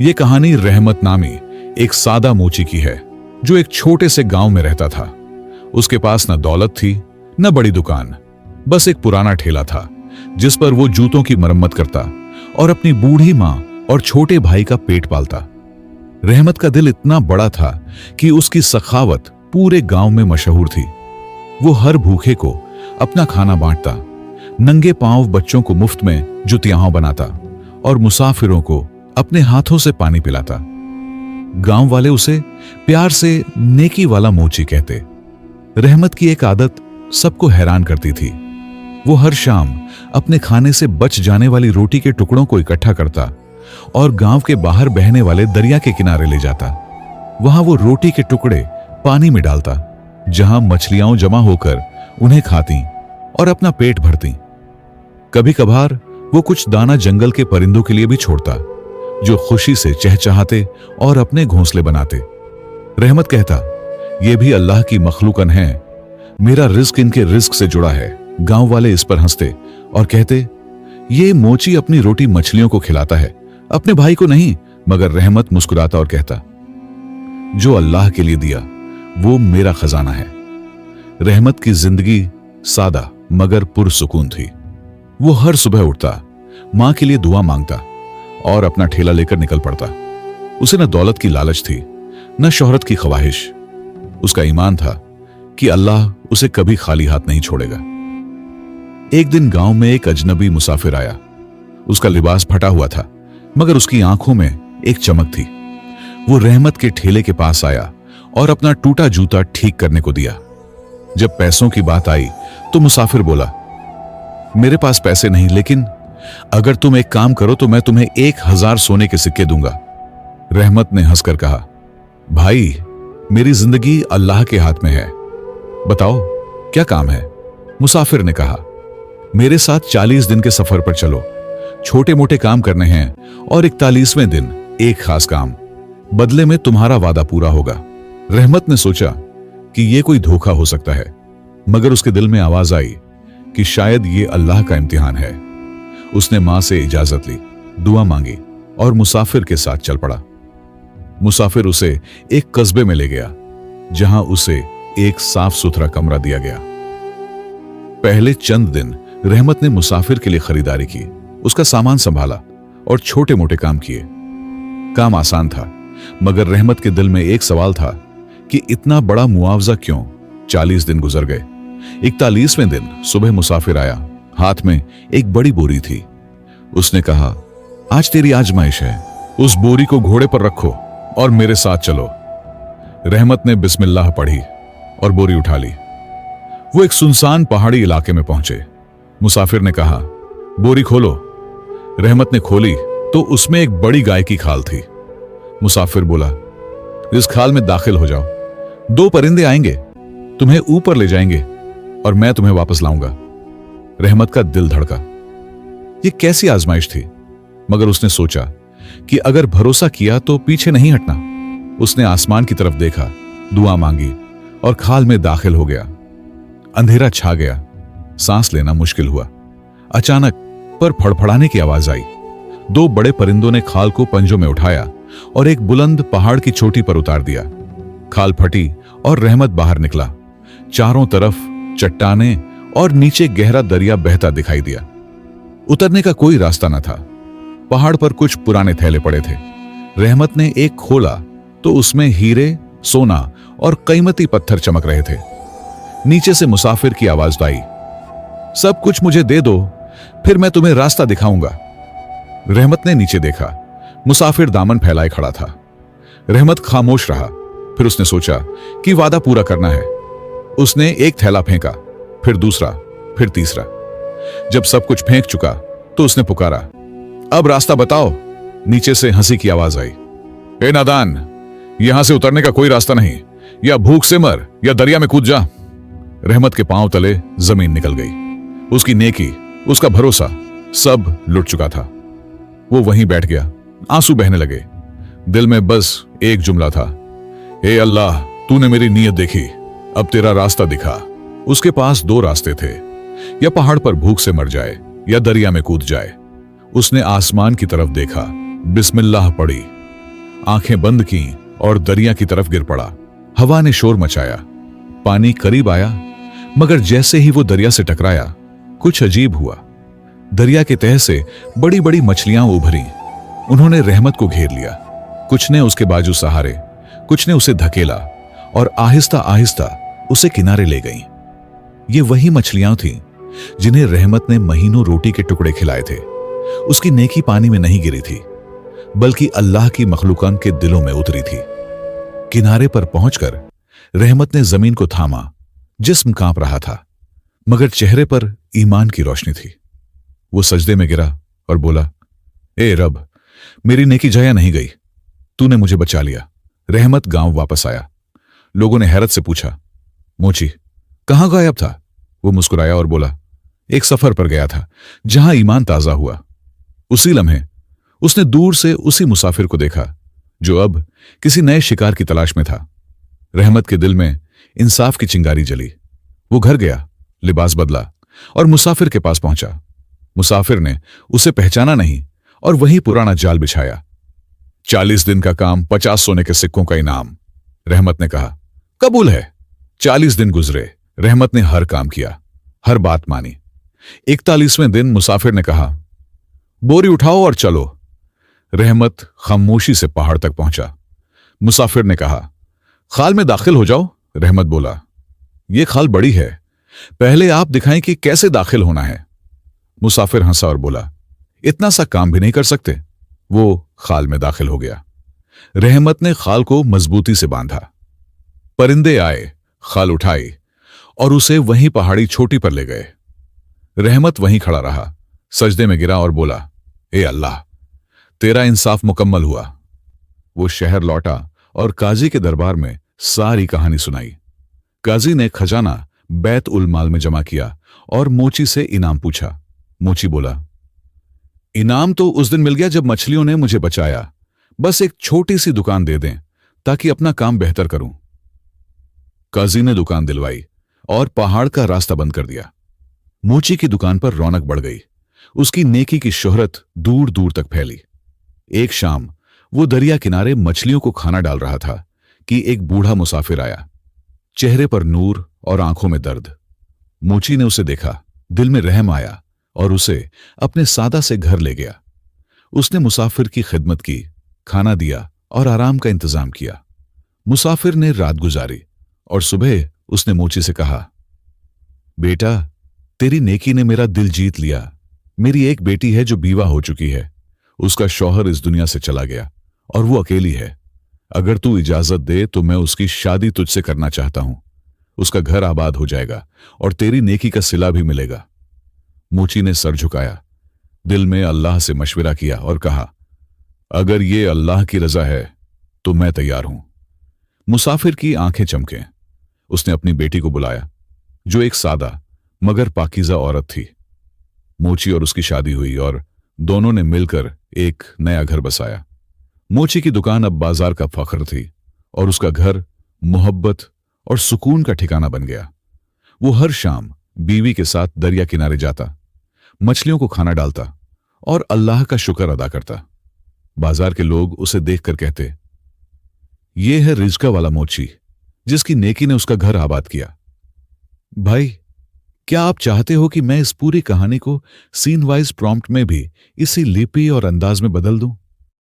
ये कहानी रहमत नामी एक सादा मोची की है जो एक छोटे से गांव में रहता था। उसके पास न दौलत थी न बड़ी दुकान, बस एक पुराना ठेला था जिस पर वो जूतों की मरम्मत करता और अपनी बूढ़ी मां और छोटे भाई का पेट पालता। रहमत का दिल इतना बड़ा था कि उसकी सखावत पूरे गांव में मशहूर थी। वो हर भूखे को अपना खाना बांटता, नंगे पांव बच्चों को मुफ्त में जुतियां बनाता और मुसाफिरों को अपने हाथों से पानी पिलाता। गांव वाले उसे प्यार से नेकी वाला मोची कहते। रहमत की एक आदत सबको हैरान करती थी। वो हर शाम अपने खाने से बच जाने वाली रोटी के टुकड़ों को इकट्ठा करता और गांव के बाहर बहने वाले दरिया के किनारे ले जाता। वहां वो रोटी के टुकड़े पानी में डालता, जहां मछलियां जमा होकर उन्हें खाती और अपना पेट भरती। कभी कभार वो कुछ दाना जंगल के परिंदों के लिए भी छोड़ता, जो खुशी से चहचहाते और अपने घोंसले बनाते। रहमत कहता, ये भी अल्लाह की मखलूकन है, मेरा रिस्क इनके रिस्क से जुड़ा है। गांव वाले इस पर हंसते और कहते, ये मोची अपनी रोटी मछलियों को खिलाता है, अपने भाई को नहीं। मगर रहमत मुस्कुराता और कहता, जो अल्लाह के लिए दिया वो मेरा खजाना है। रहमत की जिंदगी सादा मगर पुरसुकून थी। वो हर सुबह उठता, मां के लिए दुआ मांगता और अपना ठेला लेकर निकल पड़ता। उसे न दौलत की लालच थी न शोहरत की ख्वाहिश। उसका ईमान था कि अल्लाह उसे कभी खाली हाथ नहीं छोड़ेगा। एक दिन गांव में एक अजनबी मुसाफिर आया। उसका लिबास फटा हुआ था मगर उसकी आंखों में एक चमक थी। वो रहमत के ठेले के पास आया और अपना टूटा जूता ठीक करने को दिया। जब पैसों की बात आई तो मुसाफिर बोला, मेरे पास पैसे नहीं, लेकिन अगर तुम एक काम करो तो मैं तुम्हें 1000 सोने के सिक्के दूंगा। रहमत ने हंसकर कहा, भाई मेरी जिंदगी अल्लाह के हाथ में है, बताओ क्या काम है। मुसाफिर ने कहा, मेरे साथ 40 दिन के सफर पर चलो, छोटे मोटे काम करने हैं और 41वें दिन एक खास काम, बदले में तुम्हारा वादा पूरा होगा। रहमत ने सोचा कि यह कोई धोखा हो सकता है, मगर उसके दिल में आवाज आई कि शायद ये अल्लाह का इम्तिहान है। उसने मां से इजाजत ली, दुआ मांगी और मुसाफिर के साथ चल पड़ा। मुसाफिर उसे एक कस्बे में ले गया जहां उसे एक साफ सुथरा कमरा दिया गया। पहले चंद दिन रहमत ने मुसाफिर के लिए खरीदारी की, उसका सामान संभाला और छोटे मोटे काम किए। काम आसान था, मगर रहमत के दिल में एक सवाल था कि इतना बड़ा मुआवजा क्यों। 40 दिन गुजर गए। 41वें दिन सुबह मुसाफिर आया, हाथ में एक बड़ी बोरी थी। उसने कहा, आज तेरी आजमाइश है, उस बोरी को घोड़े पर रखो और मेरे साथ चलो। रहमत ने बिस्मिल्लाह पढ़ी और बोरी उठा ली। वो एक सुनसान पहाड़ी इलाके में पहुंचे। मुसाफिर ने कहा, बोरी खोलो। रहमत ने खोली तो उसमें एक बड़ी गाय की खाल थी। मुसाफिर बोला, इस खाल में दाखिल हो जाओ, 2 परिंदे आएंगे, तुम्हें ऊपर ले जाएंगे और मैं तुम्हें वापस लाऊंगा। रहमत का दिल धड़का। ये कैसी आजमाइश थी, मगर उसने सोचा कि अगर भरोसा किया तो पीछे नहीं हटना। उसने आसमान की तरफ देखा, दुआ मांगी और खाल में दाखिल हो गया। अंधेरा छा गया, सांस लेना मुश्किल हुआ। अचानक पर फड़फड़ाने की आवाज आई। 2 बड़े परिंदों ने खाल को पंजों में उठाया और एक बुलंद पहाड़ की चोटी पर उतार दिया। खाल फटी और रहमत बाहर निकला। चारों तरफ चट्टाने और नीचे गहरा दरिया बहता दिखाई दिया। उतरने का कोई रास्ता न था। पहाड़ पर कुछ पुराने थैले पड़े थे। रहमत ने एक खोला तो उसमें हीरे, सोना और कीमती पत्थर चमक रहे थे। नीचे से मुसाफिर की आवाज आई, सब कुछ मुझे दे दो, फिर मैं तुम्हें रास्ता दिखाऊंगा। रहमत ने नीचे देखा, मुसाफिर दामन फैलाए खड़ा था। रहमत खामोश रहा। फिर उसने सोचा कि वादा पूरा करना है। उसने एक थैला फेंका, फिर दूसरा, फिर तीसरा। जब सब कुछ फेंक चुका तो उसने पुकारा, अब रास्ता बताओ। नीचे से हंसी की आवाज आई, ए नादान, यहां से उतरने का कोई रास्ता नहीं, या भूख से मर या दरिया में कूद जा। रहमत के पांव तले जमीन निकल गई। उसकी नेकी, उसका भरोसा सब लुट चुका था। वो वहीं बैठ गया, आंसू बहने लगे। दिल में बस एक जुमला था, ए अल्लाह, तूने मेरी नीयत देखी, अब तेरा रास्ता दिखा। उसके पास 2 रास्ते थे, या पहाड़ पर भूख से मर जाए या दरिया में कूद जाए। उसने आसमान की तरफ देखा, बिस्मिल्लाह पढ़ी आंखें बंद की और दरिया की तरफ गिर पड़ा। हवा ने शोर मचाया, पानी करीब आया, मगर जैसे ही वो दरिया से टकराया कुछ अजीब हुआ। दरिया के तह से बड़ी बड़ी मछलियां उभरी। उन्होंने रहमत को घेर लिया। कुछ ने उसके बाजू सहारे, कुछ ने उसे धकेला और आहिस्ता आहिस्ता उसे किनारे ले गईं। ये वही मछलियां थीं जिन्हें रहमत ने महीनों रोटी के टुकड़े खिलाए थे। उसकी नेकी पानी में नहीं गिरी थी, बल्कि अल्लाह की मखलूकान के दिलों में उतरी थी। किनारे पर पहुंचकर रहमत ने जमीन को थामा। जिस्म कांप रहा था, मगर चेहरे पर ईमान की रोशनी थी। वो सजदे में गिरा और बोला, ए रब, मेरी नेकी जया नहीं गई, तूने मुझे बचा लिया। रहमत गांव वापस आया। लोगों ने हैरत से पूछा, मोची कहां गायब था? वो मुस्कुराया और बोला, एक सफर पर गया था जहां ईमान ताजा हुआ। उसी लम्हे उसने दूर से उसी मुसाफिर को देखा जो अब किसी नए शिकार की तलाश में था। रहमत के दिल में इंसाफ की चिंगारी जली। वो घर गया, लिबास बदला और मुसाफिर के पास पहुंचा। मुसाफिर ने उसे पहचाना नहीं और वहीं पुराना जाल बिछाया। 40 दिन का काम, 50 सोने के सिक्कों का इनाम। रहमत ने कहा, कबूल है। 40 दिन गुजरे। रहमत ने हर काम किया, हर बात मानी। 41वें दिन मुसाफिर ने कहा, बोरी उठाओ और चलो। रहमत खामोशी से पहाड़ तक पहुंचा। मुसाफिर ने कहा, खाल में दाखिल हो जाओ। रहमत बोला, यह खाल बड़ी है, पहले आप दिखाएं कि कैसे दाखिल होना है। मुसाफिर हंसा और बोला, इतना सा काम भी नहीं कर सकते। वो खाल में दाखिल हो गया। रहमत ने खाल को मजबूती से बांधा। परिंदे आए, खाल उठाई और उसे वहीं पहाड़ी छोटी पर ले गए। रहमत वहीं खड़ा रहा, सजदे में गिरा और बोला, ए अल्लाह, तेरा इंसाफ मुकम्मल हुआ। वो शहर लौटा और काजी के दरबार में सारी कहानी सुनाई। काजी ने खजाना बैत उल माल में जमा किया और मोची से इनाम पूछा। मोची बोला, इनाम तो उस दिन मिल गया जब मछलियों ने मुझे बचाया। बस एक छोटी सी दुकान दे दें ताकि अपना काम बेहतर करूं। काजी ने दुकान दिलवाई और पहाड़ का रास्ता बंद कर दिया। मोची की दुकान पर रौनक बढ़ गई। उसकी नेकी की शोहरत दूर दूर तक फैली। एक शाम वो दरिया किनारे मछलियों को खाना डाल रहा था कि एक बूढ़ा मुसाफिर आया। चेहरे पर नूर और आंखों में दर्द। मोची ने उसे देखा, दिल में रहम आया और उसे अपने सादा से घर ले गया। उसने मुसाफिर की खिदमत की, खाना दिया और आराम का इंतजाम किया। मुसाफिर ने रात गुजारी और सुबह उसने मोची से कहा, बेटा, तेरी नेकी ने मेरा दिल जीत लिया। मेरी एक बेटी है जो बीवा हो चुकी है। उसका शौहर इस दुनिया से चला गया और वो अकेली है। अगर तू इजाजत दे तो मैं उसकी शादी तुझसे करना चाहता हूं। उसका घर आबाद हो जाएगा और तेरी नेकी का सिला भी मिलेगा। मोची ने सर झुकाया, दिल में अल्लाह से मशविरा किया और कहा, अगर ये अल्लाह की रजा है तो मैं तैयार हूं। मुसाफिर की आंखें चमके। उसने अपनी बेटी को बुलाया, जो एक सादा मगर पाकीज़ा औरत थी। मोची और उसकी शादी हुई और दोनों ने मिलकर एक नया घर बसाया। मोची की दुकान अब बाजार का फख्र थी और उसका घर मोहब्बत और सुकून का ठिकाना बन गया। वो हर शाम बीवी के साथ दरिया किनारे जाता, मछलियों को खाना डालता और अल्लाह का शुक्र अदा करता। बाजार के लोग उसे देखकर कहते, ये है रिज़्क़ वाला मोची, जिसकी नेकी ने उसका घर आबाद किया। भाई, क्या आप चाहते हो कि मैं इस पूरी कहानी को सीन वाइज प्रॉम्प्ट में भी इसी लिपि और अंदाज में बदल दूं?